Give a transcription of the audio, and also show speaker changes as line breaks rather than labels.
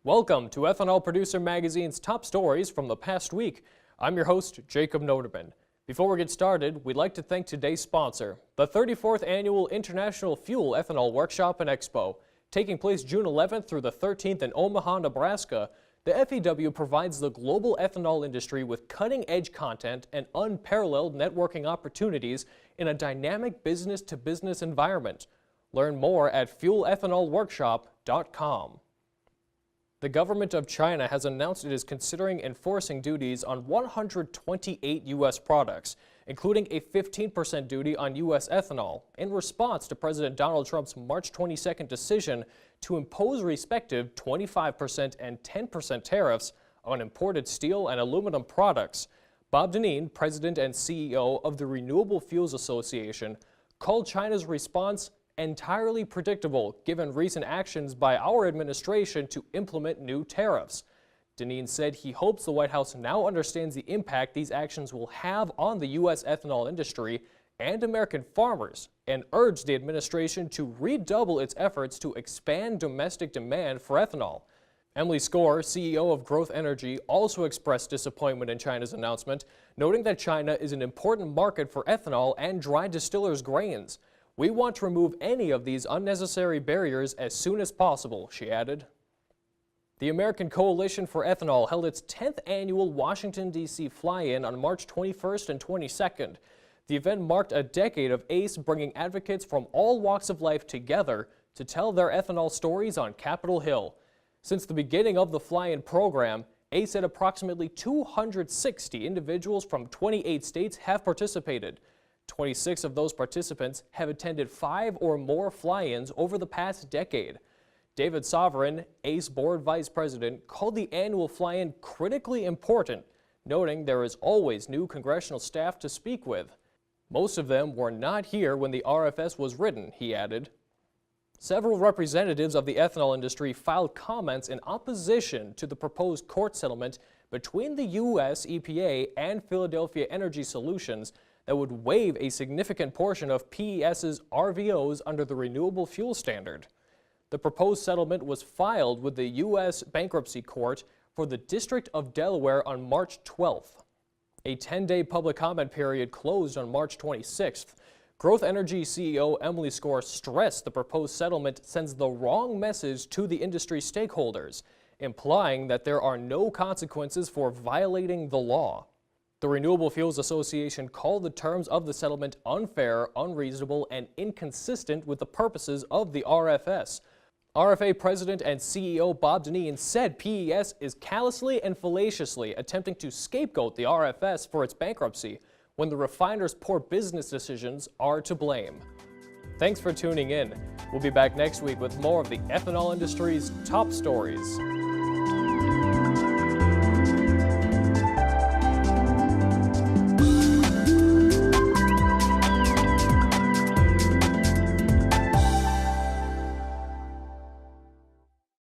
Welcome to Ethanol Producer Magazine's top stories from the past week. I'm your host, Jacob Noterman. Before we get started, we'd like to thank today's sponsor, the 34th Annual International Fuel Ethanol Workshop and Expo. Taking place June 11th through the 13th in Omaha, Nebraska, the FEW provides the global ethanol industry with cutting-edge content and unparalleled networking opportunities in a dynamic business-to-business environment. Learn more at fuelethanolworkshop.com. The government of China has announced it is considering enforcing duties on 128 U.S. products, including a 15% duty on U.S. ethanol, in response to President Donald Trump's March 22nd decision to impose respective 25% and 10% tariffs on imported steel and aluminum products. Bob Dineen, president and CEO of the Renewable Fuels Association, called China's response entirely predictable given recent actions by our administration to implement new tariffs. Dineen said he hopes the White House now understands the impact these actions will have on the U.S. ethanol industry and American farmers, and urged the administration to redouble its efforts to expand domestic demand for ethanol. Emily Skor, CEO of Growth Energy, also expressed disappointment in China's announcement, noting that China is an important market for ethanol and dry distillers' grains. "We want to remove any of these unnecessary barriers as soon as possible," she added. The American Coalition for Ethanol held its 10th annual Washington, D.C. fly-in on March 21st and 22nd. The event marked a decade of ACE bringing advocates from all walks of life together to tell their ethanol stories on Capitol Hill. Since the beginning of the fly-in program, ACE said approximately 260 individuals from 28 states have participated. 26 of those participants have attended 5 or more fly-ins over the past decade. David Sovereign, ACE Board Vice President, called the annual fly-in critically important, noting there is always new congressional staff to speak with. Most of them were not here when the RFS was written, he added. Several representatives of the ethanol industry filed comments in opposition to the proposed court settlement between the U.S. EPA and Philadelphia Energy Solutions that would waive a significant portion of PES's RVOs under the Renewable Fuel Standard. The proposed settlement was filed with the U.S. Bankruptcy Court for the District of Delaware on March 12th. A 10-day public comment period closed on March 26th. Growth Energy CEO Emily Skor stressed the proposed settlement sends the wrong message to the industry stakeholders, implying that there are no consequences for violating the law. The Renewable Fuels Association called the terms of the settlement unfair, unreasonable, and inconsistent with the purposes of the RFS. RFA President and CEO Bob Dineen said PES is callously and fallaciously attempting to scapegoat the RFS for its bankruptcy when the refiners' poor business decisions are to blame. Thanks for tuning in. We'll be back next week with more of the ethanol industry's top stories.